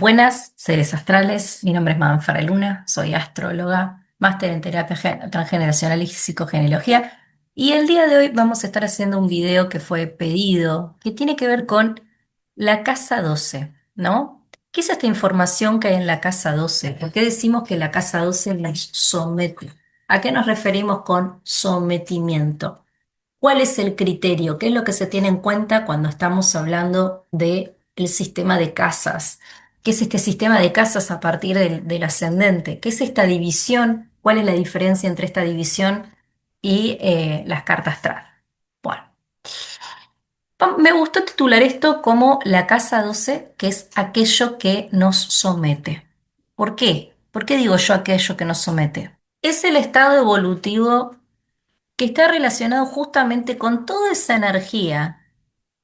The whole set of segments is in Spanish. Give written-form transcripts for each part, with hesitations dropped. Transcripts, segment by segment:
Buenas, seres astrales. Mi nombre es Manfara Luna, soy astróloga, máster en terapia transgeneracional y psicogenealogía. Y el día de hoy vamos a estar haciendo un video que fue pedido, que tiene que ver con la casa 12, ¿no? ¿Qué es esta información que hay en la casa 12? ¿Por qué decimos que la casa 12 nos somete? ¿A qué nos referimos con sometimiento? ¿Cuál es el criterio? ¿Qué es lo que se tiene en cuenta cuando estamos hablando del sistema de casas? ¿Qué es este sistema de casas a partir del ascendente? ¿Qué es esta división? ¿Cuál es la diferencia entre esta división y las cartas astral? Bueno, me gustó titular esto como la casa 12, que es aquello que nos somete. ¿Por qué? ¿Por qué digo yo aquello que nos somete? Es el estado evolutivo que está relacionado justamente con toda esa energía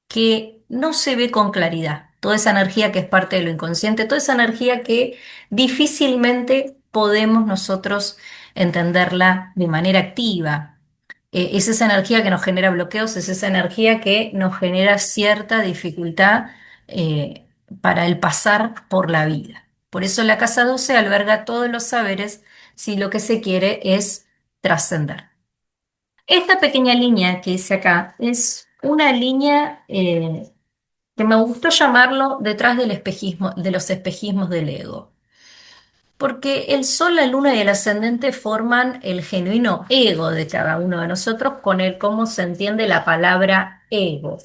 que no se ve con claridad, toda esa energía que es parte de lo inconsciente, toda esa energía que difícilmente podemos nosotros entenderla de manera activa. Es esa energía que nos genera bloqueos, es esa energía que nos genera cierta dificultad para el pasar por la vida. Por eso la casa 12 alberga todos los saberes si lo que se quiere es trascender. Esta pequeña línea que hice acá es una línea que me gustó llamarlo detrás del espejismo, de los espejismos del ego. Porque el sol, la luna y el ascendente forman el genuino ego de cada uno de nosotros con el cómo se entiende la palabra ego.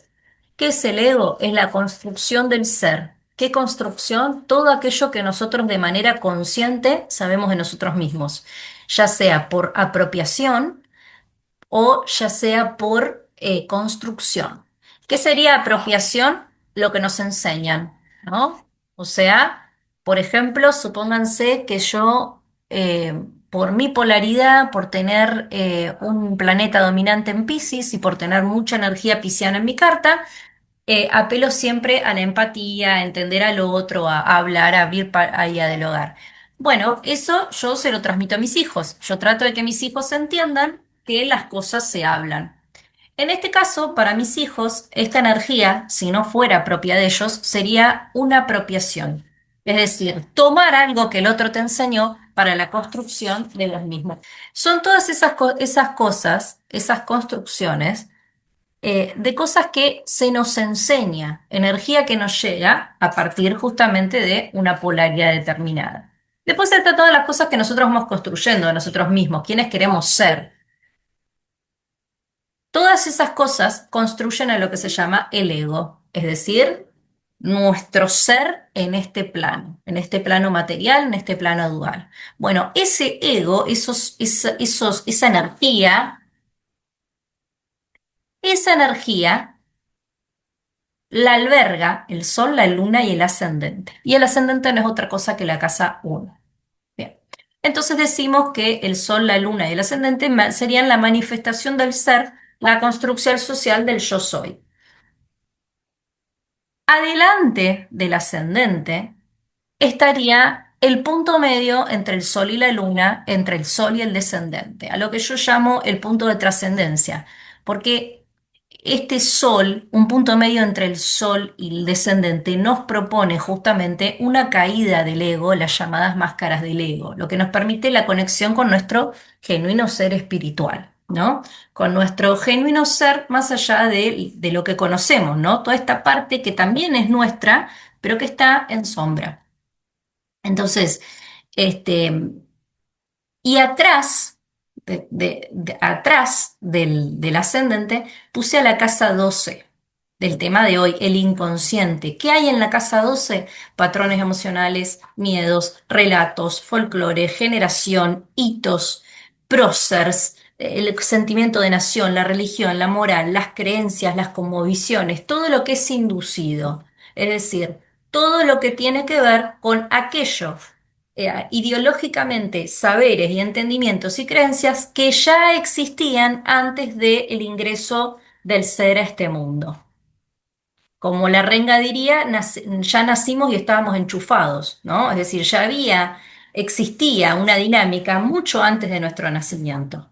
¿Qué es el ego? Es la construcción del ser. ¿Qué construcción? Todo aquello que nosotros de manera consciente sabemos de nosotros mismos, ya sea por apropiación, o ya sea por construcción. ¿Qué sería apropiación? Lo que nos enseñan, ¿no? O sea, por ejemplo, supónganse que yo, por mi polaridad, por tener un planeta dominante en Piscis y por tener mucha energía pisciana en mi carta, apelo siempre a la empatía, a entender al otro, a hablar, a abrir y a dialogar. Bueno, eso yo se lo transmito a mis hijos. Yo trato de que mis hijos entiendan que las cosas se hablan. En este caso, para mis hijos, esta energía, si no fuera propia de ellos, sería una apropiación. Es decir, tomar algo que el otro te enseñó para la construcción de los mismos. Son todas esas cosas, esas construcciones de cosas que se nos enseña, energía que nos llega a partir justamente de una polaridad determinada. Después está todas las cosas que nosotros vamos construyendo de nosotros mismos, quienes queremos ser. Todas esas cosas construyen a lo que se llama el ego, es decir, nuestro ser en este plano material, en este plano dual. Bueno, ese ego, esa energía la alberga el sol, la luna y el ascendente. Y el ascendente no es otra cosa que la casa 1. Bien. Entonces decimos que el sol, la luna y el ascendente serían la manifestación del ser, la construcción social del yo soy. Adelante del ascendente estaría el punto medio entre el sol y la luna, entre el sol y el descendente, a lo que yo llamo el punto de trascendencia, porque este sol, un punto medio entre el sol y el descendente, nos propone justamente una caída del ego, las llamadas máscaras del ego, lo que nos permite la conexión con nuestro genuino ser espiritual, ¿no? Con nuestro genuino ser más allá de lo que conocemos, ¿no? Toda esta parte que también es nuestra, pero que está en sombra. Entonces, este, y atrás, atrás del ascendente, puse a la casa 12 del tema de hoy, el inconsciente. ¿Qué hay en la casa 12? Patrones emocionales, miedos, relatos, folclore, generación, hitos, próceres, el sentimiento de nación, la religión, la moral, las creencias, las cosmovisiones, todo lo que es inducido. Es decir, todo lo que tiene que ver con aquello ideológicamente saberes y entendimientos y creencias que ya existían antes del ingreso del ser a este mundo. Como la renga diría, ya nacimos y estábamos enchufados, ¿no? Es decir, existía una dinámica mucho antes de nuestro nacimiento.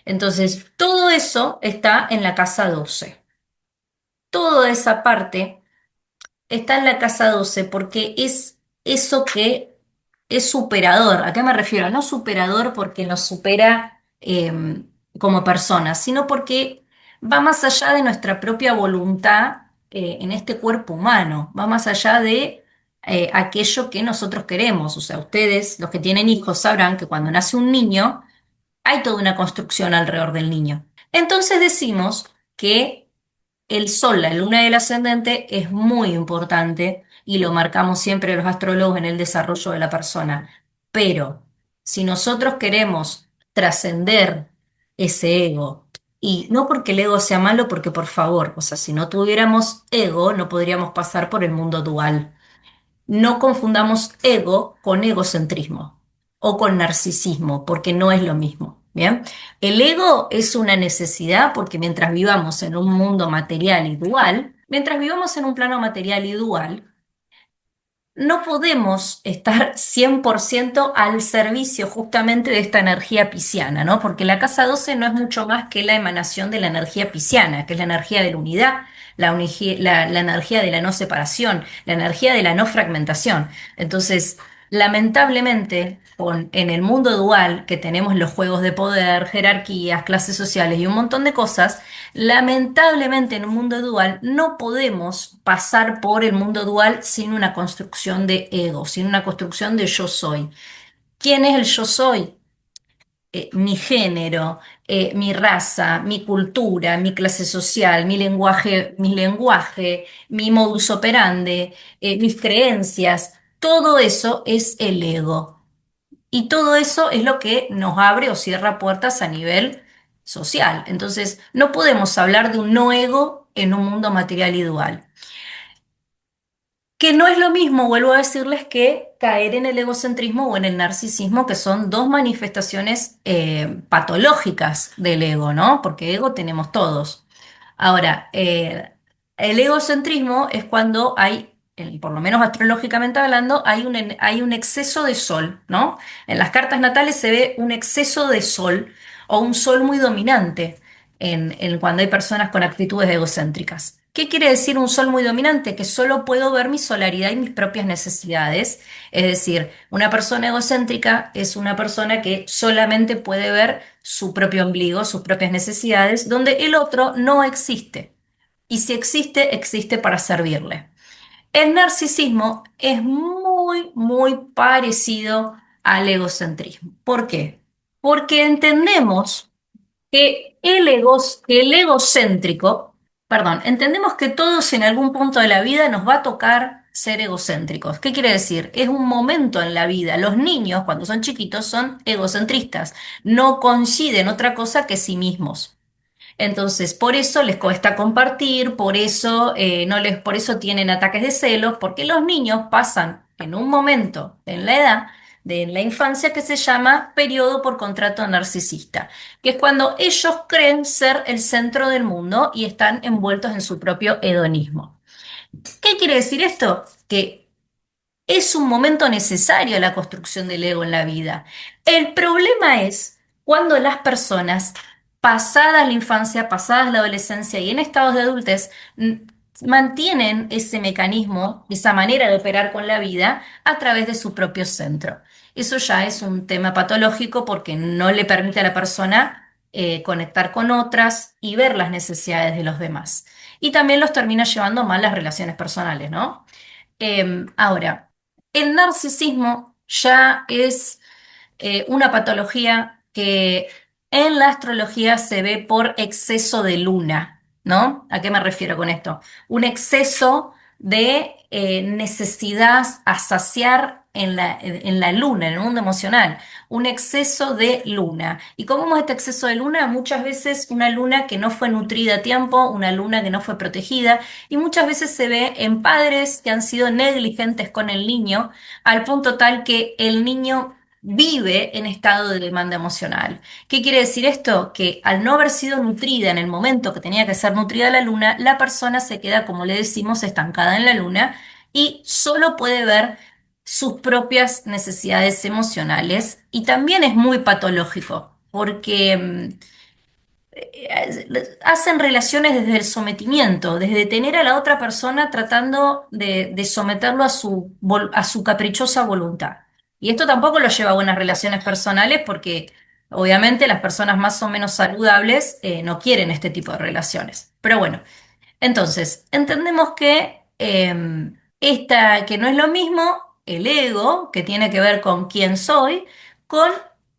Entonces, todo eso está en la casa 12. Toda esa parte está en la casa 12 porque es eso que es superador. ¿A qué me refiero? No superador porque nos supera como personas, sino porque va más allá de nuestra propia voluntad en este cuerpo humano, va más allá de aquello que nosotros queremos. O sea, ustedes, los que tienen hijos, sabrán que cuando nace un niño, hay toda una construcción alrededor del niño. Entonces decimos que el sol, la luna y el ascendente es muy importante y lo marcamos siempre los astrólogos en el desarrollo de la persona. Pero si nosotros queremos trascender ese ego, y no porque el ego sea malo, porque por favor, o sea, si no tuviéramos ego, no podríamos pasar por el mundo dual. No confundamos ego con egocentrismo o con narcisismo, porque no es lo mismo. Bien, el ego es una necesidad porque mientras vivamos en un mundo material y dual, mientras vivamos en un plano material y dual, no podemos estar 100% al servicio justamente de esta energía pisciana, ¿no? Porque la casa 12 no es mucho más que la emanación de la energía pisciana, que es la energía de la unidad, la energía de la no separación, la energía de la no fragmentación. Entonces, lamentablemente, en el mundo dual, que tenemos los juegos de poder, jerarquías, clases sociales y un montón de cosas, lamentablemente en un mundo dual no podemos pasar por el mundo dual sin una construcción de ego, sin una construcción de yo soy. ¿Quién es el yo soy? Mi género, mi raza, mi cultura, mi clase social, mi lenguaje, mi modus operandi, mis creencias. Todo eso es el ego. Y todo eso es lo que nos abre o cierra puertas a nivel social. Entonces, no podemos hablar de un no ego en un mundo material y dual. Que no es lo mismo, vuelvo a decirles, que caer en el egocentrismo o en el narcisismo, que son dos manifestaciones patológicas del ego, ¿no? Porque ego tenemos todos. Ahora, el egocentrismo es cuando hay, por lo menos astrológicamente hablando, hay un exceso de sol, ¿no? En las cartas natales se ve un exceso de sol o un sol muy dominante cuando hay personas con actitudes egocéntricas. ¿Qué quiere decir un sol muy dominante? Que solo puedo ver mi solaridad y mis propias necesidades. Es decir, una persona egocéntrica es una persona que solamente puede ver su propio ombligo, sus propias necesidades, donde el otro no existe. Y si existe, existe para servirle. El narcisismo es muy, muy parecido al egocentrismo. ¿Por qué? Porque entendemos que el egocéntrico, perdón, entendemos que todos en algún punto de la vida nos va a tocar ser egocéntricos. ¿Qué quiere decir? Es un momento en la vida. Los niños, cuando son chiquitos, son egocentristas. No coinciden otra cosa que sí mismos. Entonces, por eso les cuesta compartir, por eso, por eso tienen ataques de celos, porque los niños pasan en un momento en la edad de la infancia que se llama periodo por contrato narcisista, que es cuando ellos creen ser el centro del mundo y están envueltos en su propio hedonismo. ¿Qué quiere decir esto? Que es un momento necesario la construcción del ego en la vida. El problema es cuando las personas, pasadas la infancia, pasadas la adolescencia y en estados de adultez, mantienen ese mecanismo, esa manera de operar con la vida a través de su propio centro. Eso ya es un tema patológico porque no le permite a la persona conectar con otras y ver las necesidades de los demás. Y también los termina llevando a malas relaciones personales, ¿no? Ahora, el narcisismo ya es una patología que en la astrología se ve por exceso de luna, ¿no? ¿A qué me refiero con esto? Un exceso de necesidad a saciar en la luna, en el mundo emocional, un exceso de luna. ¿Y cómo es este exceso de luna? Muchas veces una luna que no fue nutrida a tiempo, una luna que no fue protegida, y muchas veces se ve en padres que han sido negligentes con el niño, al punto tal que el niño vive en estado de demanda emocional. ¿Qué quiere decir esto? Que al no haber sido nutrida en el momento que tenía que ser nutrida la luna, la persona se queda, como le decimos, estancada en la luna y solo puede ver sus propias necesidades emocionales y también es muy patológico porque hacen relaciones desde el sometimiento, desde tener a la otra persona tratando de someterlo a su caprichosa voluntad. Y esto tampoco lo lleva a buenas relaciones personales porque obviamente las personas más o menos saludables no quieren este tipo de relaciones. Pero bueno. Entonces, entendemos que que no es lo mismo el ego, que tiene que ver con quién soy, con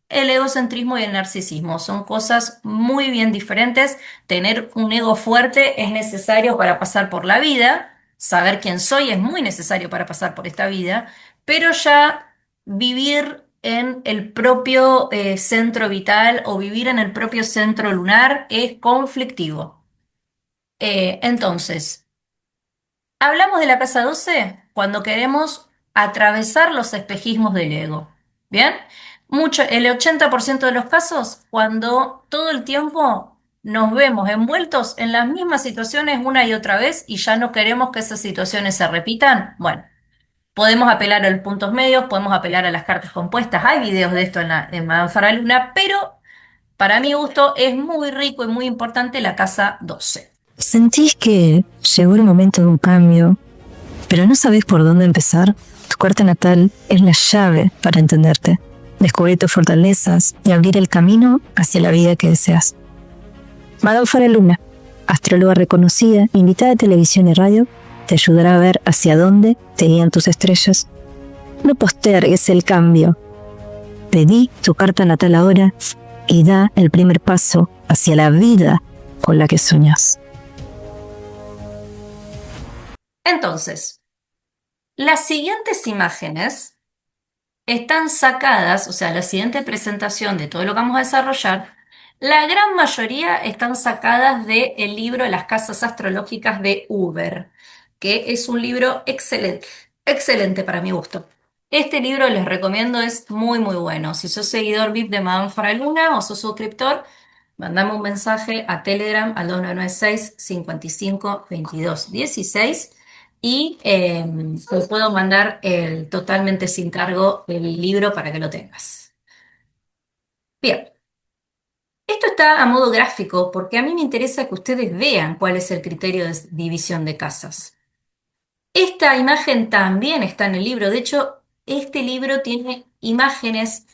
el egocentrismo y el narcisismo. Son cosas muy bien diferentes. Tener un ego fuerte es necesario para pasar por la vida. Saber quién soy es muy necesario para pasar por esta vida, pero ya vivir en el propio centro vital o vivir en el propio centro lunar es conflictivo. Entonces, hablamos de la casa 12 cuando queremos atravesar los espejismos del ego. ¿Bien? El 80% de los casos, cuando todo el tiempo nos vemos envueltos en las mismas situaciones una y otra vez y ya no queremos que esas situaciones se repitan. Bueno, podemos apelar a los puntos medios, podemos apelar a las cartas compuestas. Hay videos de esto en Madame Faraluna, pero para mi gusto es muy rico y muy importante la casa 12. ¿Sentís que llegó el momento de un cambio, pero no sabés por dónde empezar? Tu carta natal es la llave para entenderte, descubrir tus fortalezas y abrir el camino hacia la vida que deseas. Madame Faraluna, astróloga reconocida, invitada a televisión y radio, te ayudará a ver hacia dónde te guían tus estrellas. No postergues el cambio. Pedí tu carta natal ahora y da el primer paso hacia la vida con la que soñas. Entonces, las siguientes imágenes están sacadas, o sea, la siguiente presentación de todo lo que vamos a desarrollar, la gran mayoría están sacadas del libro Las casas astrológicas de Uber, que es un libro excelente, excelente para mi gusto. Este libro les recomiendo, es muy muy bueno. Si sos seguidor VIP de Madame Faraluna o sos suscriptor, mandame un mensaje a Telegram al 2996 55 22 16 y te puedo mandar totalmente sin cargo el libro para que lo tengas. Bien, esto está a modo gráfico porque a mí me interesa que ustedes vean cuál es el criterio de división de casas. Esta imagen también está en el libro. De hecho, este libro tiene imágenes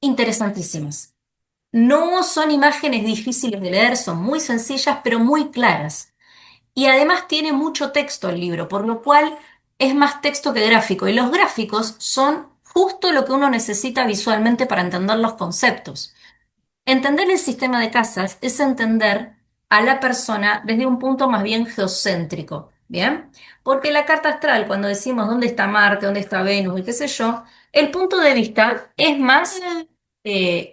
interesantísimas. No son imágenes difíciles de leer, son muy sencillas, pero muy claras. Y además tiene mucho texto el libro, por lo cual es más texto que gráfico. Y los gráficos son justo lo que uno necesita visualmente para entender los conceptos. Entender el sistema de casas es entender a la persona desde un punto más bien geocéntrico, ¿bien? Porque la carta astral, cuando decimos dónde está Marte, dónde está Venus y qué sé yo, el punto de vista es más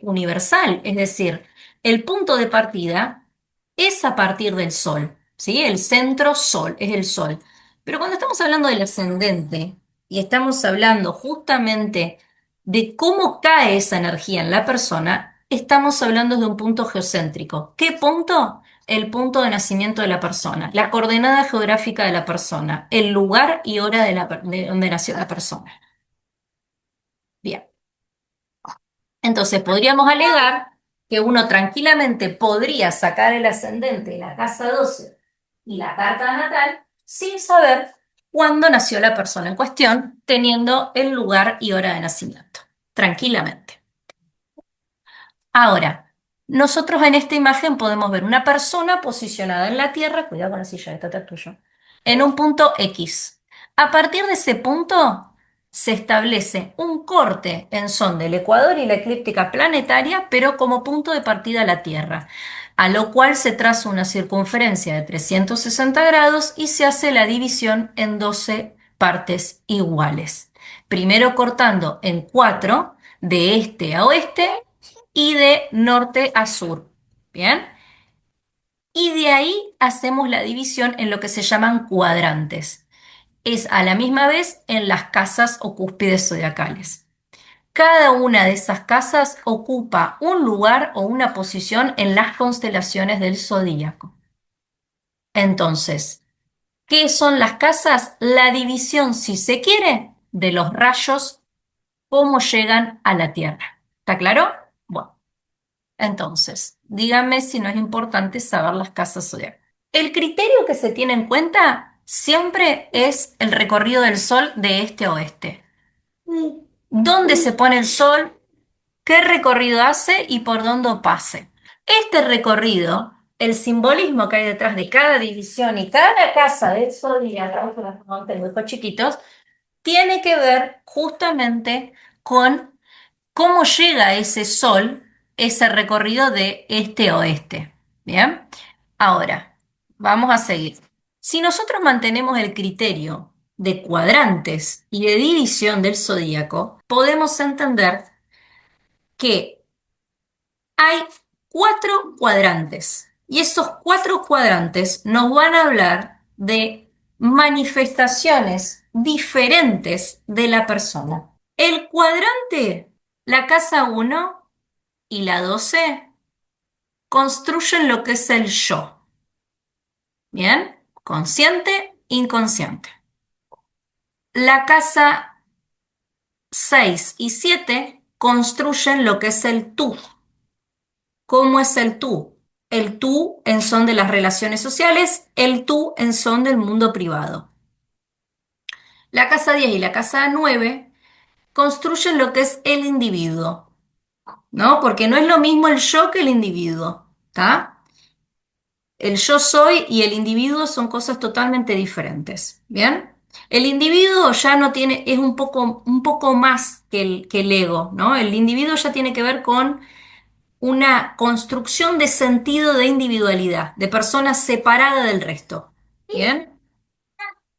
universal, es decir, el punto de partida es a partir del Sol, ¿sí? El centro Sol, es el Sol. Pero cuando estamos hablando del ascendente y estamos hablando justamente de cómo cae esa energía en la persona, estamos hablando de un punto geocéntrico. ¿Qué punto? El punto de nacimiento de la persona, la coordenada geográfica de la persona, el lugar y hora de donde nació la persona. Bien. Entonces podríamos alegar que uno tranquilamente podría sacar el ascendente de la casa 12 y la carta natal sin saber cuándo nació la persona en cuestión, teniendo el lugar y hora de nacimiento. Tranquilamente. Ahora, nosotros en esta imagen podemos ver una persona posicionada en la Tierra, cuidado con la silla, esta está tuyo, en un punto X. A partir de ese punto se establece un corte en son del Ecuador y la eclíptica planetaria, pero como punto de partida la Tierra, a lo cual se traza una circunferencia de 360 grados y se hace la división en 12 partes iguales. Primero cortando en 4 de este a oeste y de norte a sur. ¿Bien? Y de ahí hacemos la división en lo que se llaman cuadrantes. Es a la misma vez en las casas o cúspides zodiacales. Cada una de esas casas ocupa un lugar o una posición en las constelaciones del zodíaco. Entonces, ¿qué son las casas? La división, si se quiere, de los rayos, cómo llegan a la Tierra. ¿Está claro? Bueno. Entonces, díganme si no es importante saber las casas zodiacales. El criterio que se tiene en cuenta siempre es el recorrido del Sol de este a oeste. ¿Dónde se pone el Sol? ¿Qué recorrido hace y por dónde pase? Este recorrido, el simbolismo que hay detrás de cada división y cada casa del zodiaco, tengo hijos chiquitos, tiene que ver justamente con cómo llega ese sol, ese recorrido de este a oeste. ¿Bien? Ahora, vamos a seguir. Si nosotros mantenemos el criterio de cuadrantes y de división del zodíaco, podemos entender que hay cuatro cuadrantes y esos cuatro cuadrantes nos van a hablar de manifestaciones diferentes de la persona. El cuadrante, la casa uno y la 12 construyen lo que es el yo. ¿Bien? Consciente, inconsciente. La casa 6 y 7 construyen lo que es el tú. ¿Cómo es el tú? El tú en son de las relaciones sociales, el tú en son del mundo privado. La casa 10 y la casa 9 construyen lo que es el individuo, ¿no? Porque no es lo mismo el yo que el individuo, ¿está? El yo soy y el individuo son cosas totalmente diferentes, ¿bien? El individuo ya no tiene, es un poco más que el ego, ¿no? El individuo ya tiene que ver con una construcción de sentido de individualidad, de persona separada del resto, ¿bien?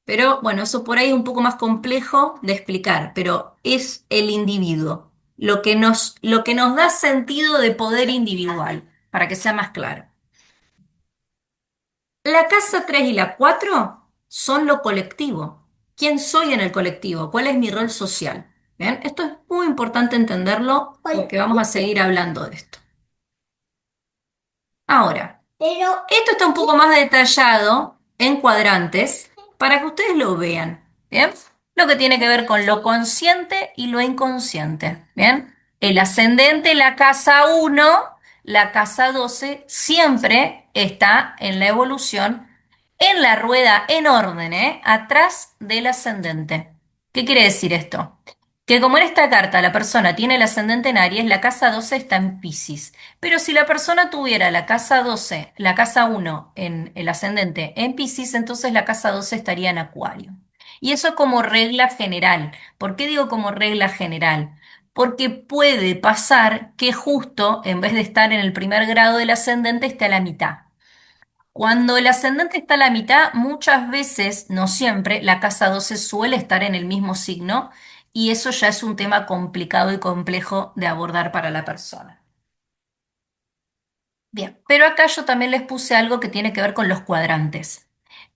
Pero bueno, eso por ahí es un poco más complejo de explicar, pero es el individuo, lo que nos da sentido de poder individual, para que sea más claro. La casa 3 y la 4 son lo colectivo. ¿Quién soy en el colectivo? ¿Cuál es mi rol social? ¿Bien? Esto es muy importante entenderlo porque vamos a seguir hablando de esto. Ahora, esto está un poco más detallado en cuadrantes para que ustedes lo vean. ¿Bien? Lo que tiene que ver con lo consciente y lo inconsciente. ¿Bien? El ascendente, la casa uno, la casa 12 siempre está en la evolución en la rueda en orden, ¿eh? Atrás del ascendente. ¿Qué quiere decir esto? Que como en esta carta la persona tiene el ascendente en Aries, la casa 12 está en Piscis. Pero si la persona tuviera la casa 12, la casa uno en el ascendente en Piscis, entonces la casa 12 estaría en Acuario. Y eso como regla general. ¿Por qué digo como regla general? Porque puede pasar que justo en vez de estar en el primer grado del ascendente esté a la mitad. Cuando el ascendente está a la mitad, muchas veces, no siempre, la casa 12 suele estar en el mismo signo y eso ya es un tema complicado y complejo de abordar para la persona. Bien, pero acá yo también les puse algo que tiene que ver con los cuadrantes.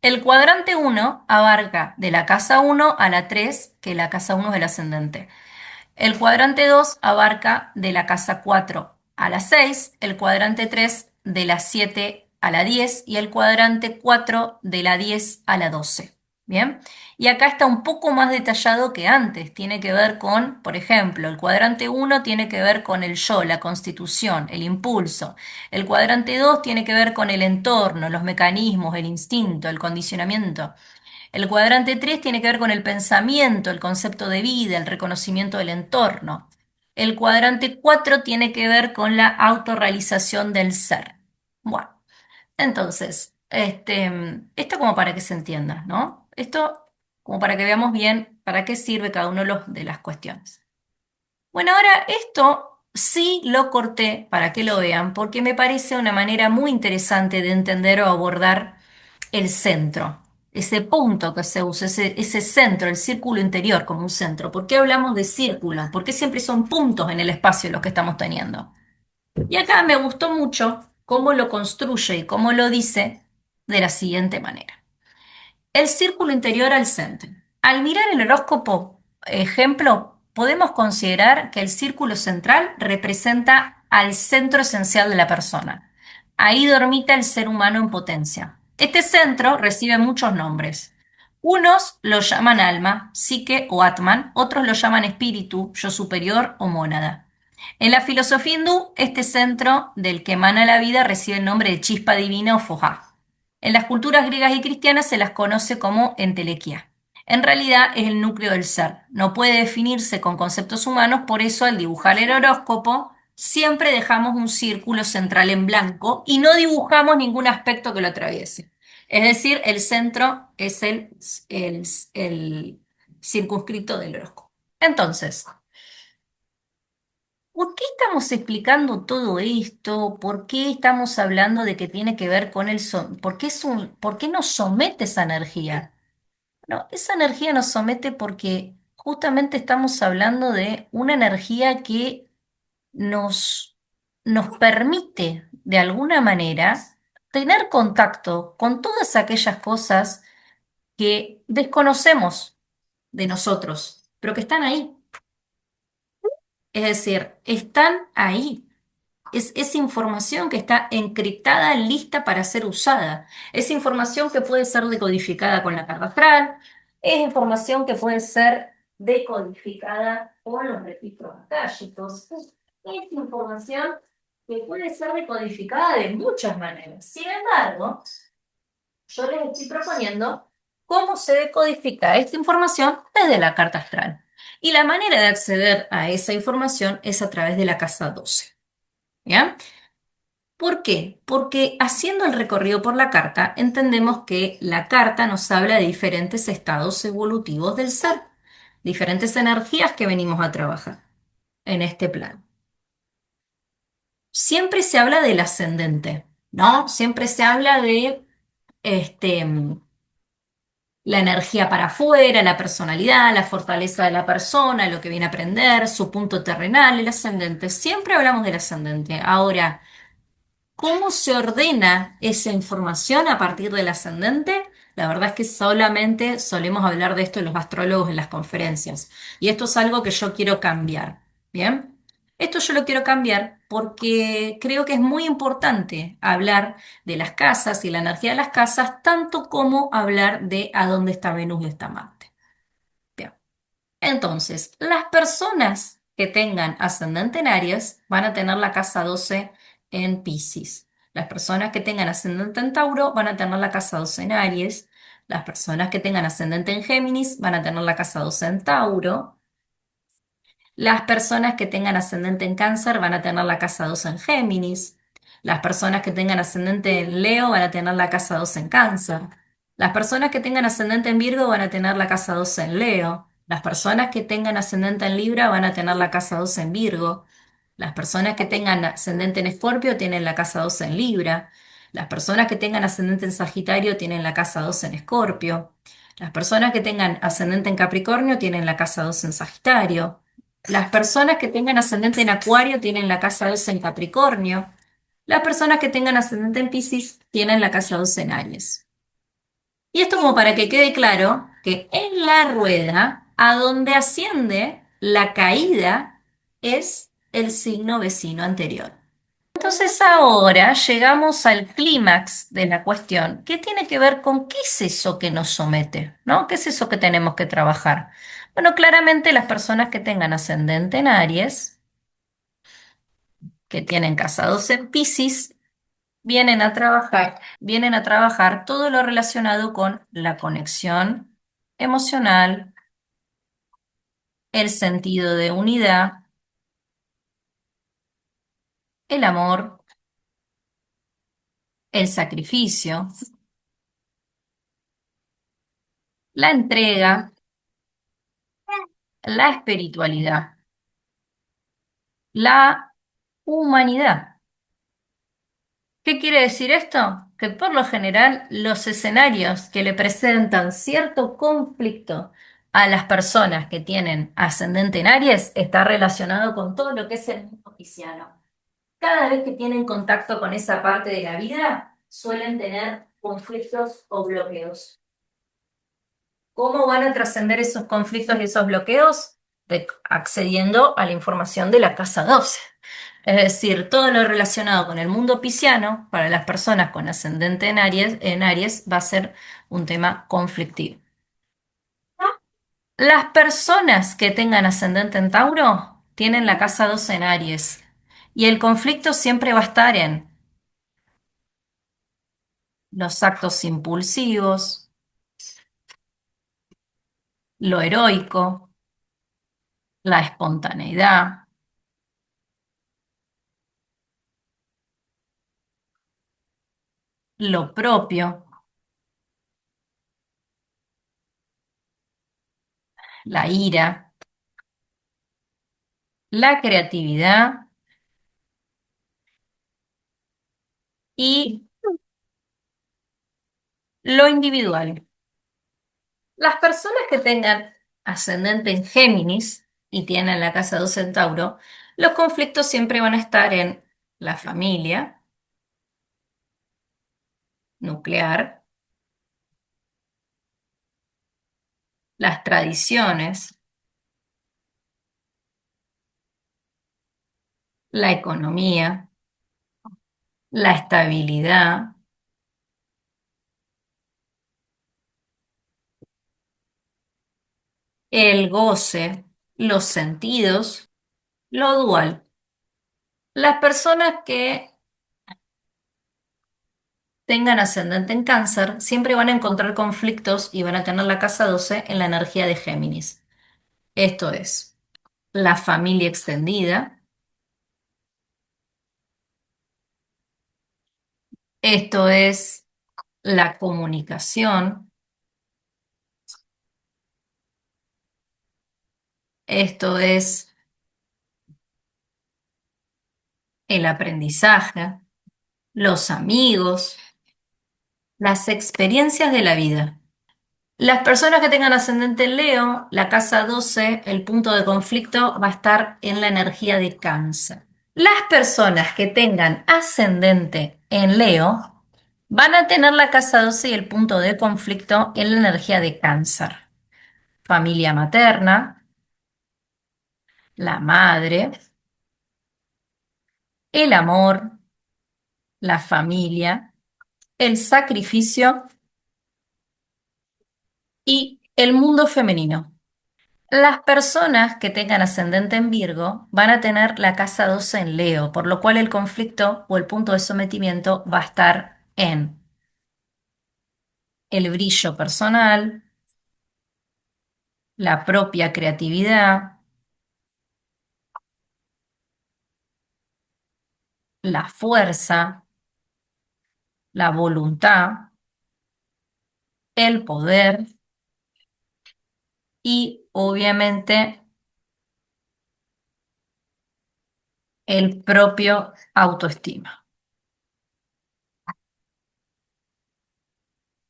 El cuadrante uno abarca de la casa uno a la 3, que la casa uno es el ascendente. El cuadrante 2 abarca de la casa 4 a la 6, el cuadrante 3 de la 7 a la 10 y el cuadrante 4 de la 10 a la 12. Bien, y acá está un poco más detallado que antes. Tiene que ver con, por ejemplo, el cuadrante 1 tiene que ver con el yo, la constitución, el impulso. El cuadrante 2 tiene que ver con el entorno, los mecanismos, el instinto, el condicionamiento. El cuadrante 3 tiene que ver con el pensamiento, el concepto de vida, el reconocimiento del entorno. El cuadrante 4 tiene que ver con la autorrealización del ser. Bueno, entonces, esto como para que se entienda, ¿no? Esto como para que veamos bien para qué sirve cada uno de las cuestiones. Bueno, ahora esto sí lo corté para que lo vean, porque me parece una manera muy interesante de entender o abordar el centro, ese punto que se usa, ese centro, el círculo interior como un centro. ¿Por qué hablamos de círculo? ¿Por qué siempre son puntos en el espacio los que estamos teniendo? Y acá me gustó mucho cómo lo construye y cómo lo dice de la siguiente manera. El círculo interior al centro. Al mirar el horóscopo, ejemplo, podemos considerar que el círculo central representa al centro esencial de la persona. Ahí dormita el ser humano en potencia. Este centro recibe muchos nombres. Unos lo llaman alma, psique o atman, otros lo llaman espíritu, yo superior o mónada. En la filosofía hindú, este centro del que emana la vida recibe el nombre de chispa divina o foja. En las culturas griegas y cristianas se las conoce como entelequia. En realidad es el núcleo del ser. No puede definirse con conceptos humanos, por eso al dibujar el horóscopo siempre dejamos un círculo central en blanco y no dibujamos ningún aspecto que lo atraviese. Es decir, el centro es el circunscrito del horóscopo. Entonces, ¿por qué estamos explicando todo esto? ¿Por qué estamos hablando de que tiene que ver con ¿por qué por qué nos somete esa energía? No, esa energía nos somete porque justamente estamos hablando de una energía que nos, nos permite, de alguna manera, tener contacto con todas aquellas cosas que desconocemos de nosotros, pero que están ahí. Es decir, están ahí. Es información que está encriptada, lista para ser usada. Es información que puede ser decodificada con la carta astral. Es información que puede ser decodificada con los registros akáshicos. Es información que puede ser decodificada de muchas maneras. Sin embargo, yo les estoy proponiendo cómo se decodifica esta información desde la carta astral. Y la manera de acceder a esa información es a través de la casa 12. ¿Ya? ¿Por qué? Porque haciendo el recorrido por la carta, entendemos que la carta nos habla de diferentes estados evolutivos del ser, diferentes energías que venimos a trabajar en este plan. Siempre se habla del ascendente, ¿no? Siempre se habla de este, la energía para afuera, la personalidad, la fortaleza de la persona, lo que viene a aprender, su punto terrenal, el ascendente. Siempre hablamos del ascendente. Ahora, ¿cómo se ordena esa información a partir del ascendente? La verdad es que solamente solemos hablar de esto los astrólogos en las conferencias. Y esto es algo que yo quiero cambiar. ¿Bien? Esto yo lo quiero cambiar porque creo que es muy importante hablar de las casas y la energía de las casas, tanto como hablar de a dónde está Venus y está Marte. Bien. Entonces, las personas que tengan ascendente en Aries van a tener la casa 12 en Piscis. Las personas que tengan ascendente en Tauro van a tener la casa 12 en Aries. Las personas que tengan ascendente en Géminis van a tener la casa 12 en Tauro. Las personas que tengan ascendente en Cáncer van a tener la casa 2 en Géminis. Las personas que tengan ascendente en Leo van a tener la casa 2 en Cáncer. Las personas que tengan ascendente en Virgo van a tener la casa 2 en Leo. Las personas que tengan ascendente en Libra van a tener la casa 2 en Virgo. Las personas que tengan ascendente en Escorpio tienen la casa 2 en Libra. Las personas que tengan ascendente en Sagitario tienen la casa 2 en Escorpio. Las personas que tengan ascendente en Capricornio tienen la casa 2 en Sagitario. Las personas que tengan ascendente en Acuario tienen la casa 2 en Capricornio. Las personas que tengan ascendente en Piscis tienen la casa 2 en Aries. Y esto como para que quede claro que en la rueda, a donde asciende la caída, es el signo vecino anterior. Entonces ahora llegamos al clímax de la cuestión, que tiene que ver con qué es eso que nos somete, ¿no? ¿Qué es eso que tenemos que trabajar? Bueno, claramente las personas que tengan ascendente en Aries, que tienen casados en Piscis, vienen a trabajar todo lo relacionado con la conexión emocional, el sentido de unidad, el amor, el sacrificio, la entrega, la espiritualidad, la humanidad. ¿Qué quiere decir esto? Que por lo general los escenarios que le presentan cierto conflicto a las personas que tienen ascendente en Aries está relacionado con todo lo que es el mundo pisciano. Cada vez que tienen contacto con esa parte de la vida, suelen tener conflictos o bloqueos. ¿Cómo van a trascender esos conflictos y esos bloqueos? Accediendo a la información de la casa 12. Es decir, todo lo relacionado con el mundo pisciano, para las personas con ascendente en Aries va a ser un tema conflictivo. Las personas que tengan ascendente en Tauro tienen la casa 12 en Aries. Y el conflicto siempre va a estar en los actos impulsivos, lo heroico, la espontaneidad, lo propio, la ira, la creatividad y lo individual. Las personas que tengan ascendente en Géminis y tienen la casa 2 en Tauro, los conflictos siempre van a estar en la familia nuclear, las tradiciones, la economía, la estabilidad, el goce, los sentidos, lo dual. Las personas que tengan ascendente en Cáncer siempre van a encontrar conflictos y van a tener la casa 12 en la energía de Géminis. Esto es la familia extendida, esto es la comunicación, esto es el aprendizaje, los amigos, las experiencias de la vida. Las personas que tengan ascendente en Leo, la casa 12, el punto de conflicto va a estar en la energía de Cáncer. Las personas que tengan ascendente en Leo van a tener la casa 12 y el punto de conflicto en la energía de Cáncer. Familia materna, la madre, el amor, la familia, el sacrificio y el mundo femenino. Las personas que tengan ascendente en Virgo van a tener la casa 12 en Leo, por lo cual el conflicto o el punto de sometimiento va a estar en el brillo personal, la propia creatividad, la fuerza, la voluntad, el poder y obviamente el propio autoestima.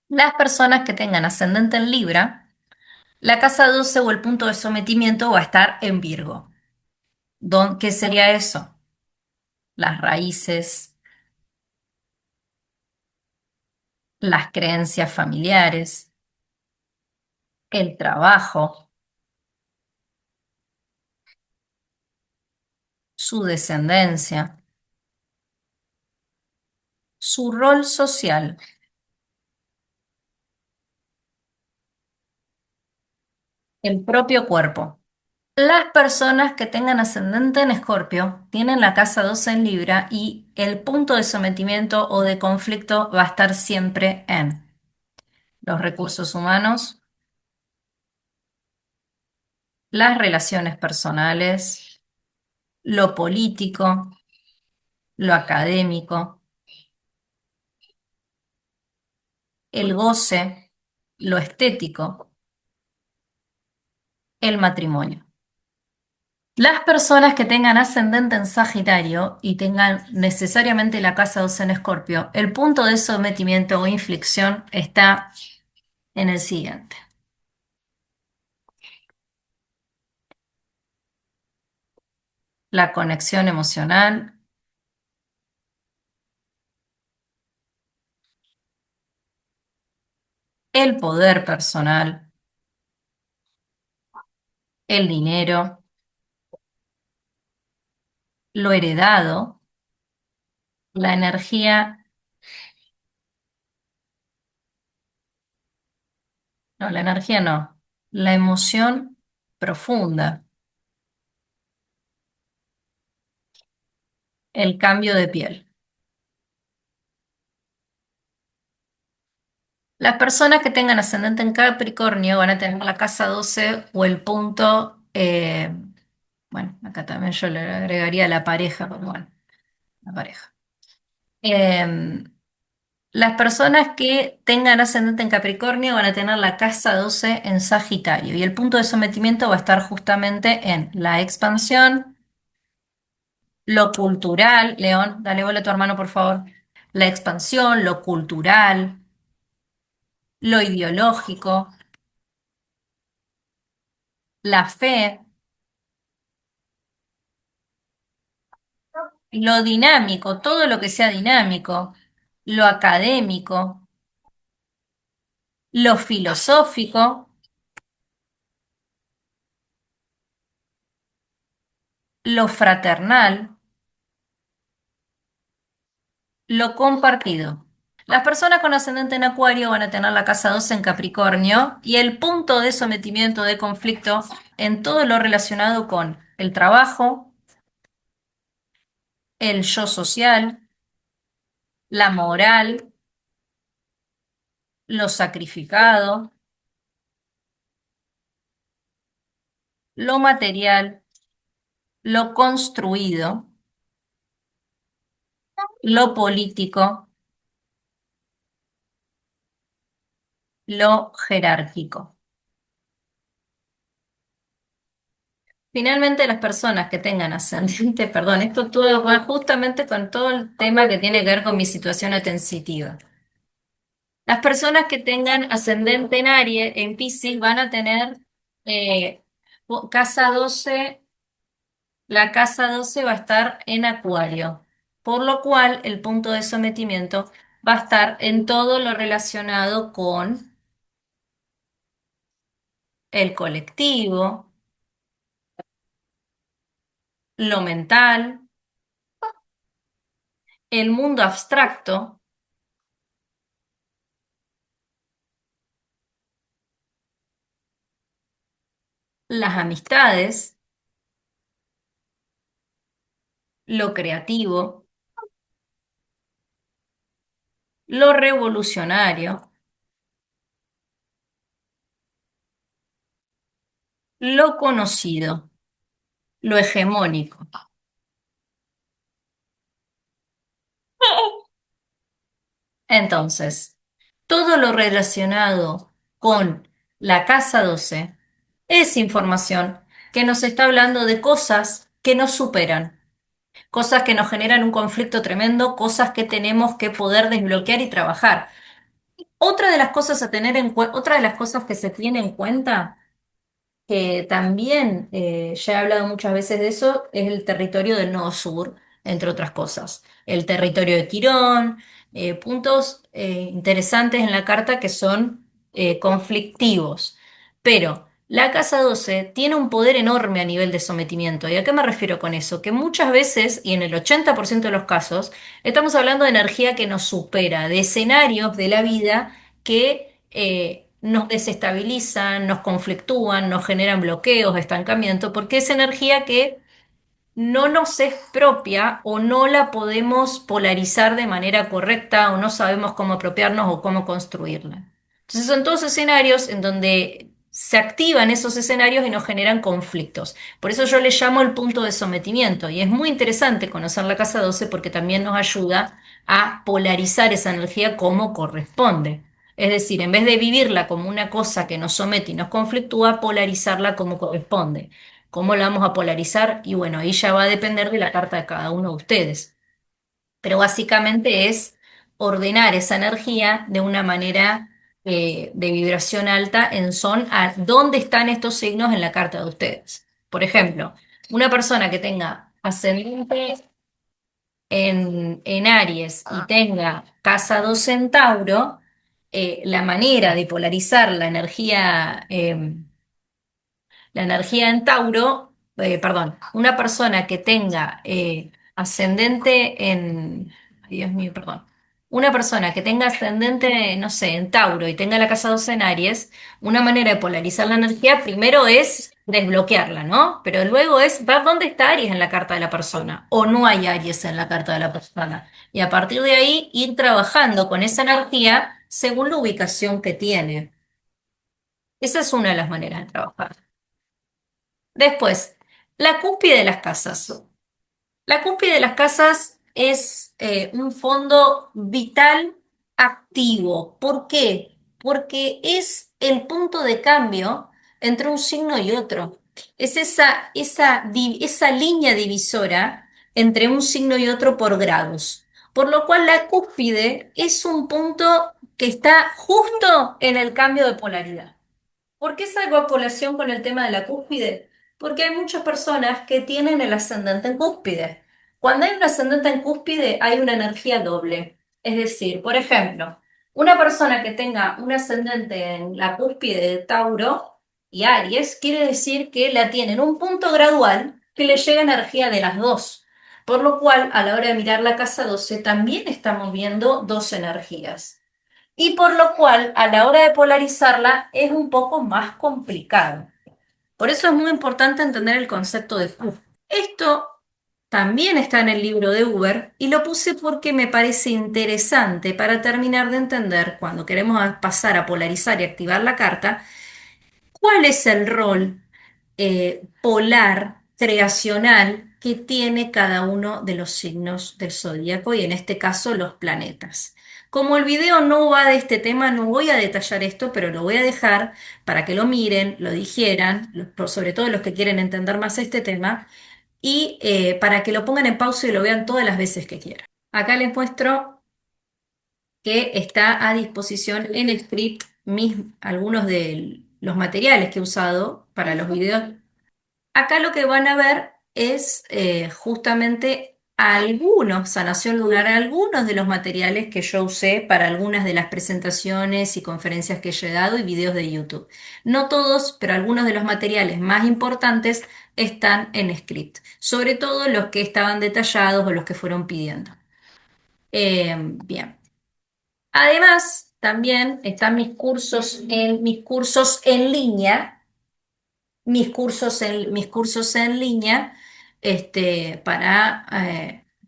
Las personas que tengan ascendente en Libra, la casa 12 o el punto de sometimiento va a estar en Virgo. ¿Qué sería eso? Las raíces, las creencias familiares, el trabajo, su descendencia, su rol social, el propio cuerpo. Las personas que tengan ascendente en Escorpio tienen la casa 12 en Libra y el punto de sometimiento o de conflicto va a estar siempre en los recursos humanos, las relaciones personales, lo político, lo académico, el goce, lo estético, el matrimonio. Las personas que tengan ascendente en Sagitario y tengan necesariamente la casa 12 en Escorpio, el punto de sometimiento o inflexión está en el siguiente: la conexión emocional, el poder personal, el dinero, lo heredado, la energía, no, la energía no, la emoción profunda, el cambio de piel. Las personas que tengan ascendente en Capricornio van a tener la casa 12 o el punto, bueno, acá también yo le agregaría la pareja, pero bueno, la pareja. Eh, las personas que tengan ascendente en Capricornio van a tener la casa 12 en Sagitario y el punto de sometimiento va a estar justamente en la expansión, lo cultural, León, dale bola a tu hermano por favor, la expansión, lo cultural, lo ideológico, la fe, lo dinámico, todo lo que sea dinámico, lo académico, lo filosófico, lo fraternal, lo compartido. Las personas con ascendente en Acuario van a tener la casa 12 en Capricornio y el punto de sometimiento de conflicto en todo lo relacionado con el trabajo, el yo social, la moral, lo sacrificado, lo material, lo construido, lo político, lo jerárquico. Finalmente, las personas que tengan ascendente, perdón, esto todo va justamente con todo el tema que tiene que ver con mi situación atensitiva. Las personas que tengan ascendente en Aries, en Piscis, van a tener eh, casa 12. La casa 12 va a estar en Acuario, por lo cual el punto de sometimiento va a estar en todo lo relacionado con el colectivo, lo mental, el mundo abstracto, las amistades, lo creativo, lo revolucionario, lo conocido, lo hegemónico. Entonces, todo lo relacionado con la casa 12 es información que nos está hablando de cosas que nos superan, cosas que nos generan un conflicto tremendo, cosas que tenemos que poder desbloquear y trabajar. Otra de las cosas a tener en cuenta, otra de las cosas que se tiene en cuenta que también ya he hablado muchas veces de eso, es el territorio del Nodo Sur, entre otras cosas. El territorio de Quirón, puntos interesantes en la carta que son conflictivos. Pero la Casa 12 tiene un poder enorme a nivel de sometimiento. ¿Y a qué me refiero con eso? Que muchas veces, y en el 80% de los casos, estamos hablando de energía que nos supera, de escenarios de la vida que nos desestabilizan, nos conflictúan, nos generan bloqueos, estancamiento, porque es energía que no nos es propia o no la podemos polarizar de manera correcta o no sabemos cómo apropiarnos o cómo construirla. Entonces son todos escenarios en donde se activan esos escenarios y nos generan conflictos. Por eso yo le llamo el punto de sometimiento y es muy interesante conocer la casa 12 porque también nos ayuda a polarizar esa energía como corresponde. Es decir, en vez de vivirla como una cosa que nos somete y nos conflictúa, polarizarla como corresponde. ¿Cómo la vamos a polarizar? Y bueno, ahí ya va a depender de la carta de cada uno de ustedes. Pero básicamente es ordenar esa energía de una manera de vibración alta en son a dónde están estos signos en la carta de ustedes. Por ejemplo, una persona que tenga ascendente en Aries y tenga casa 2 en Tauro, la manera de polarizar la energía en Tauro, perdón, una persona que tenga ascendente en, ay, Dios mío, perdón, una persona que tenga ascendente, no sé, en Tauro y tenga la casa 12 en Aries, una manera de polarizar la energía primero es desbloquearla, ¿no? Pero luego es ver dónde está Aries en la carta de la persona o no hay Aries en la carta de la persona. Y a partir de ahí ir trabajando con esa energía según la ubicación que tiene. Esa es una de las maneras de trabajar. Después, la cúspide de las casas. La cúspide de las casas es un fondo vital activo. ¿Por qué? Porque es el punto de cambio entre un signo y otro. Es esa línea divisora entre un signo y otro por grados. Por lo cual la cúspide es un punto que está justo en el cambio de polaridad. ¿Por qué salgo a colación con el tema de la cúspide? Porque hay muchas personas que tienen el ascendente en cúspide. Cuando hay un ascendente en cúspide, hay una energía doble. Es decir, por ejemplo, una persona que tenga un ascendente en la cúspide de Tauro y Aries, quiere decir que la tiene en un punto gradual que le llega energía de las dos. Por lo cual, a la hora de mirar la casa 12, también estamos viendo dos energías y por lo cual a la hora de polarizarla es un poco más complicado. Por eso es muy importante entender el concepto de Q. Esto también está en el libro de Uber y lo puse porque me parece interesante para terminar de entender cuando queremos pasar a polarizar y activar la carta, ¿cuál es el rol polar, creacional que tiene cada uno de los signos del zodíaco y en este caso los planetas? Como el video no va de este tema, no voy a detallar esto, pero lo voy a dejar para que lo miren, lo digieran, sobre todo los que quieren entender más este tema, y para que lo pongan en pausa y lo vean todas las veces que quieran. Acá les muestro que está a disposición en script algunos de los materiales que he usado para los videos. Acá lo que van a ver es justamente algunos, sanación lunar, algunos de los materiales que yo usé para algunas de las presentaciones y conferencias que he dado y videos de YouTube. No todos, pero algunos de los materiales más importantes están en script, sobre todo los que estaban detallados o los que fueron pidiendo. Bien. Además, también están mis cursos en línea, mis cursos en línea, para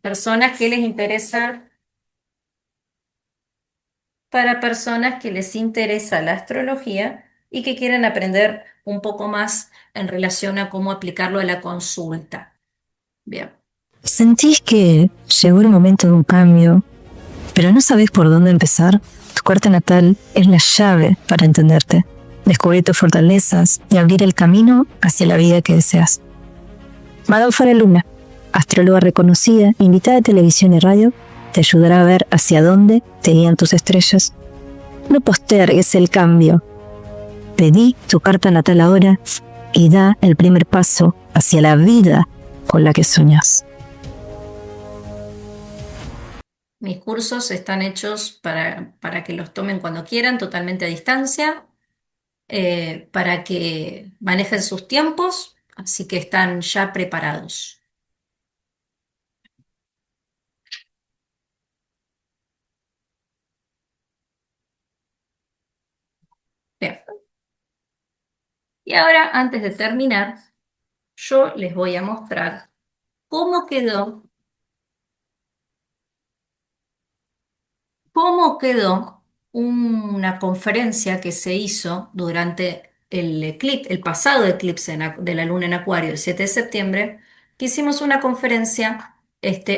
personas que les interesa, para personas que les interesa la astrología y que quieren aprender un poco más en relación a cómo aplicarlo a la consulta. Bien. ¿Sentís que llegó el momento de un cambio, pero no sabés por dónde empezar? Tu carta natal es la llave para entenderte, descubrir tus fortalezas y abrir el camino hacia la vida que deseas. Madame Faraluna, astróloga reconocida, invitada de televisión y radio, te ayudará a ver hacia dónde te guían tus estrellas. No postergues el cambio. Pedí tu carta natal ahora y da el primer paso hacia la vida con la que soñas. Mis cursos están hechos para que los tomen cuando quieran, totalmente a distancia, para que manejen sus tiempos, así que están ya preparados. Bien. Y ahora, antes de terminar, yo les voy a mostrar cómo quedó ¿Cómo quedó una conferencia que se hizo durante el pasado eclipse de la luna en Acuario, el 7 de septiembre? Que hicimos una conferencia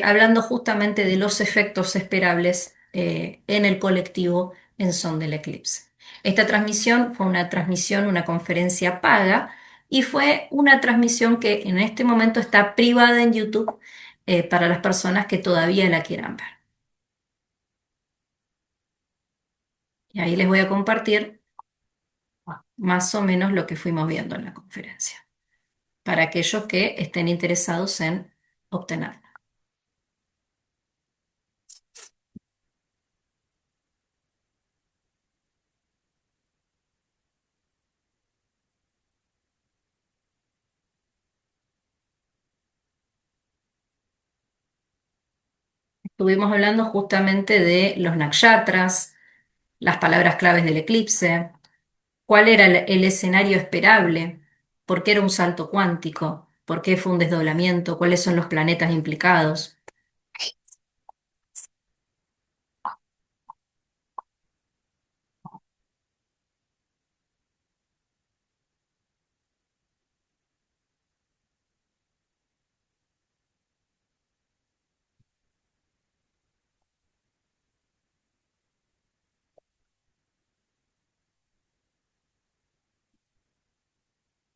hablando justamente de los efectos esperables en el colectivo en son del eclipse. Esta transmisión fue una transmisión, una conferencia paga, y fue una transmisión que en este momento está privada en YouTube para las personas que todavía la quieran ver. Y ahí les voy a compartir más o menos lo que fuimos viendo en la conferencia, para aquellos que estén interesados en obtenerla. Estuvimos hablando justamente de los nakshatras, las palabras claves del eclipse, cuál era el escenario esperable, ¿Por qué era un salto cuántico? ¿Por qué fue un desdoblamiento? ¿Cuáles son los planetas implicados?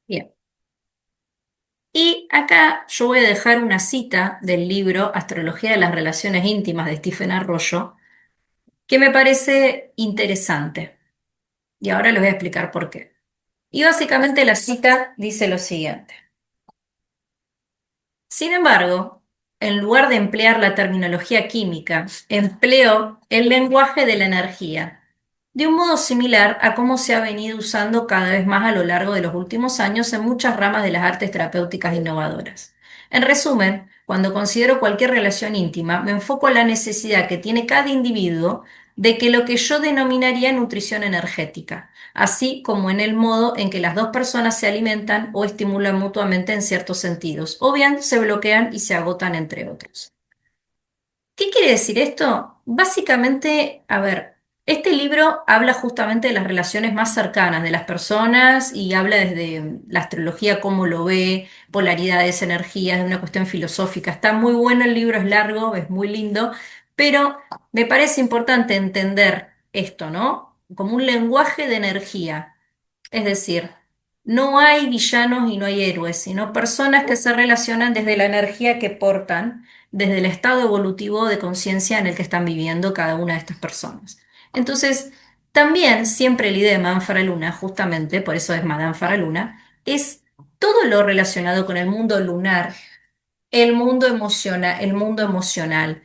Bien. Y acá yo voy a dejar una cita del libro Astrología de las Relaciones Íntimas de Stephen Arroyo, que me parece interesante. Y ahora les voy a explicar por qué. Y básicamente la cita dice lo siguiente. Sin embargo, en lugar de emplear la terminología química, empleo el lenguaje de la energía, de un modo similar a cómo se ha venido usando cada vez más a lo largo de los últimos años en muchas ramas de las artes terapéuticas innovadoras. En resumen, cuando considero cualquier relación íntima, me enfoco en la necesidad que tiene cada individuo de que lo que yo denominaría nutrición energética, así como en el modo en que las dos personas se alimentan o estimulan mutuamente en ciertos sentidos, o bien se bloquean y se agotan entre otros. ¿Qué quiere decir esto? Básicamente, a ver, este libro habla justamente de las relaciones más cercanas de las personas y habla desde la astrología, cómo lo ve, polaridades, energías, de una cuestión filosófica. Está muy bueno el libro, es largo, es muy lindo, pero me parece importante entender esto, ¿no? Como un lenguaje de energía. Es decir, no hay villanos y no hay héroes, sino personas que se relacionan desde la energía que portan, desde el estado evolutivo de conciencia en el que están viviendo cada una de estas personas. Entonces, también siempre la idea de Madame Faraluna, justamente, por eso es Madame Faraluna, es todo lo relacionado con el mundo lunar, el mundo emocional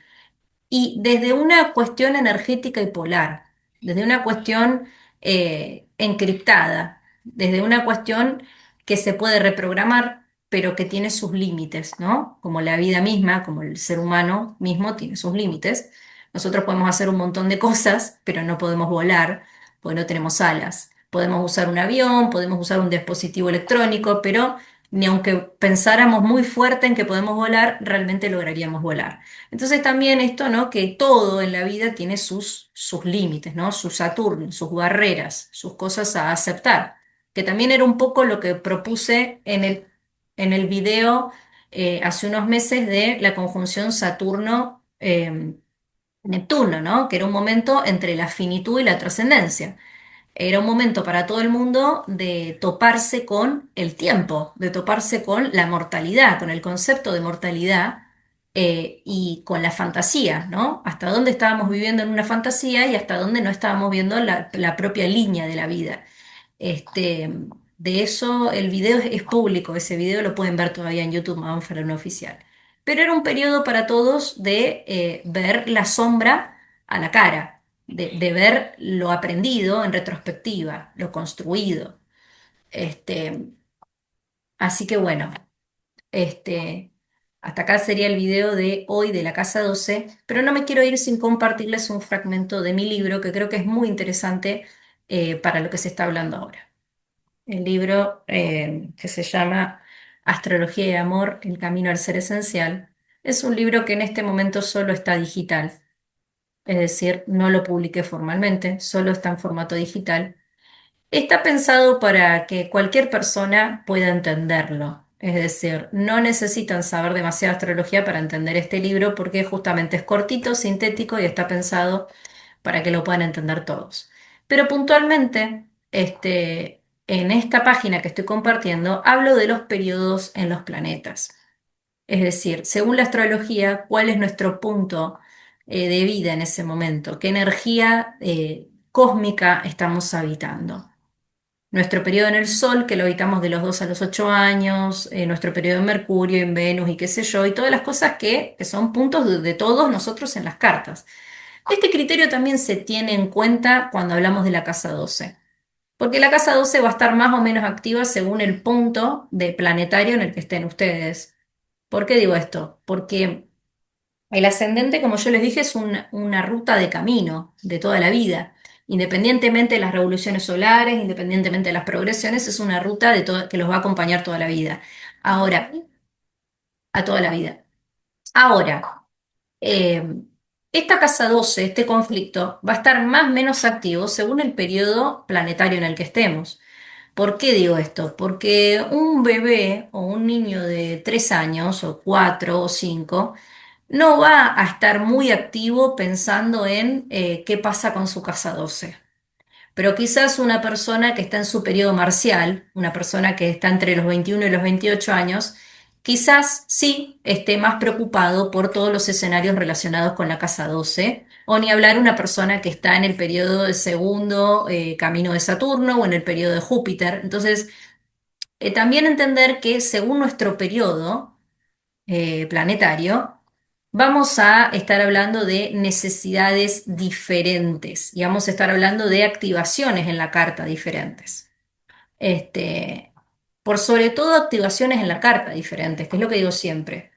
y desde una cuestión energética y polar, desde una cuestión encriptada, desde una cuestión que se puede reprogramar, pero que tiene sus límites, ¿no? Como la vida misma, como el ser humano mismo tiene sus límites. Nosotros podemos hacer un montón de cosas, pero no podemos volar, porque no tenemos alas. Podemos usar un avión, podemos usar un dispositivo electrónico, pero ni aunque pensáramos muy fuerte en que podemos volar, realmente lograríamos volar. Entonces también esto, ¿no? Que todo en la vida tiene sus límites, ¿no? Sus Saturno, sus barreras, sus cosas a aceptar, que también era un poco lo que propuse en el video hace unos meses de la conjunción Saturno-Neptuno, ¿no? Que era un momento entre la finitud y la trascendencia. Era un momento para todo el mundo de toparse con el tiempo, de toparse con la mortalidad, con el concepto de mortalidad y con la fantasía, ¿no? Hasta dónde estábamos viviendo en una fantasía y hasta dónde no estábamos viendo la propia línea de la vida. Este, de eso el video es público, ese video lo pueden ver todavía en YouTube, Madame Ferrero Oficial. Pero era un periodo para todos de ver la sombra a la cara, de ver lo aprendido en retrospectiva, lo construido. Este, así que bueno, este, hasta acá sería el video de hoy de la Casa 12, pero no me quiero ir sin compartirles un fragmento de mi libro que creo que es muy interesante para lo que se está hablando ahora. El libro que se llama Astrología y Amor, El Camino al Ser Esencial, es un libro que en este momento solo está digital, es decir, no lo publiqué formalmente, solo está en formato digital. Está pensado para que cualquier persona pueda entenderlo, es decir, no necesitan saber demasiada astrología para entender este libro porque justamente es cortito, sintético y está pensado para que lo puedan entender todos. Pero puntualmente, en esta página que estoy compartiendo, hablo de los periodos en los planetas. Es decir, según la astrología, ¿cuál es nuestro punto de vida en ese momento? ¿Qué energía cósmica estamos habitando? Nuestro periodo en el Sol, que lo habitamos de los 2 a los 8 años, nuestro periodo en Mercurio, en Venus y qué sé yo, y todas las cosas que son puntos de todos nosotros en las cartas. Este criterio también se tiene en cuenta cuando hablamos de la casa 12, porque la casa 12 va a estar más o menos activa según el punto de planetario en el que estén ustedes. ¿Por qué digo esto? Porque el ascendente, como yo les dije, es una ruta de camino de toda la vida. Independientemente de las revoluciones solares, independientemente de las progresiones, es una ruta que los va a acompañar toda la vida. Ahora, a toda la vida. Ahora, eh, esta casa 12, este conflicto, va a estar más o menos activo según el periodo planetario en el que estemos. ¿Por qué digo esto? Porque un bebé o un niño de 3 años o 4 o 5 no va a estar muy activo pensando en qué pasa con su casa 12. Pero quizás una persona que está en su periodo marcial, una persona que está entre los 21 y los 28 años, quizás sí esté más preocupado por todos los escenarios relacionados con la casa 12, o ni hablar una persona que está en el periodo de segundo camino de Saturno o en el periodo de Júpiter. Entonces, también entender que según nuestro periodo planetario, vamos a estar hablando de necesidades diferentes y vamos a estar hablando de activaciones en la carta diferentes. Este, por sobre todo activaciones en la carta diferentes, que es lo que digo siempre.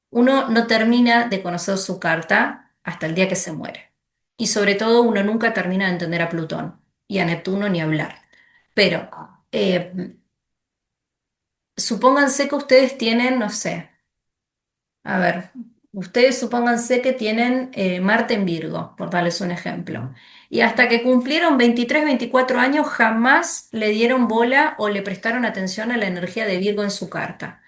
Uno no termina de conocer su carta hasta el día que se muere. Y sobre todo uno nunca termina de entender a Plutón y a Neptuno ni hablar. Pero supónganse que ustedes tienen, no sé, a ver, ustedes supónganse que tienen Marte en Virgo, por darles un ejemplo. Y hasta que cumplieron 23, 24 años, jamás le dieron bola o le prestaron atención a la energía de Virgo en su carta.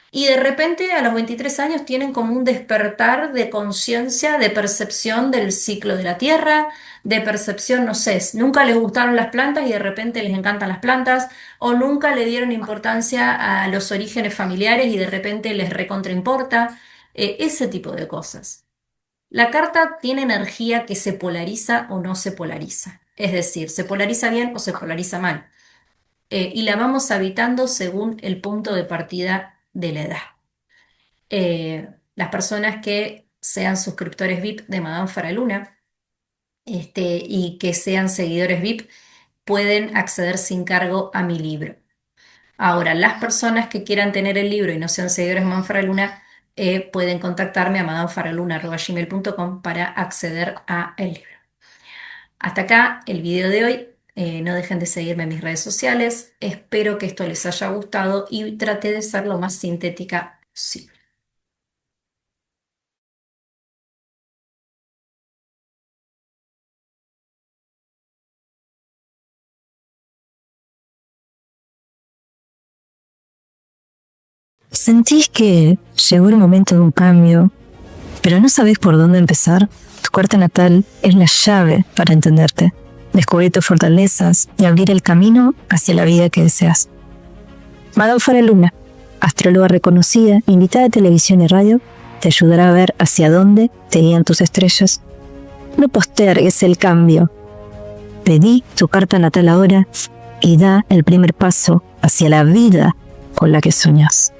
Y de repente a los 23 años tienen como un despertar de conciencia, de percepción del ciclo de la Tierra, de percepción, no sé, nunca les gustaron las plantas y de repente les encantan las plantas, o nunca le dieron importancia a los orígenes familiares y de repente les recontraimporta, ese tipo de cosas. La carta tiene energía que se polariza o no se polariza, es decir, se polariza bien o se polariza mal, y la vamos habitando según el punto de partida de la edad. Las personas que sean suscriptores VIP de Madame Faraluna y que sean seguidores VIP pueden acceder sin cargo a mi libro. Ahora, las personas que quieran tener el libro y no sean seguidores de Madame Faraluna pueden contactarme a madamefaraluna@gmail.com para acceder a el libro. Hasta acá el video de hoy. No dejen de seguirme en mis redes sociales. Espero que esto les haya gustado y traté de ser lo más sintética posible. ¿Sentís que llegó el momento de un cambio, pero no sabés por dónde empezar? Tu carta natal es la llave para entenderte, descubrir tus fortalezas y abrir el camino hacia la vida que deseas. Madame Faraluna, astróloga reconocida, invitada a televisión y radio, te ayudará a ver hacia dónde te guían tus estrellas. No postergues el cambio. Pedí tu carta natal ahora y da el primer paso hacia la vida con la que soñas.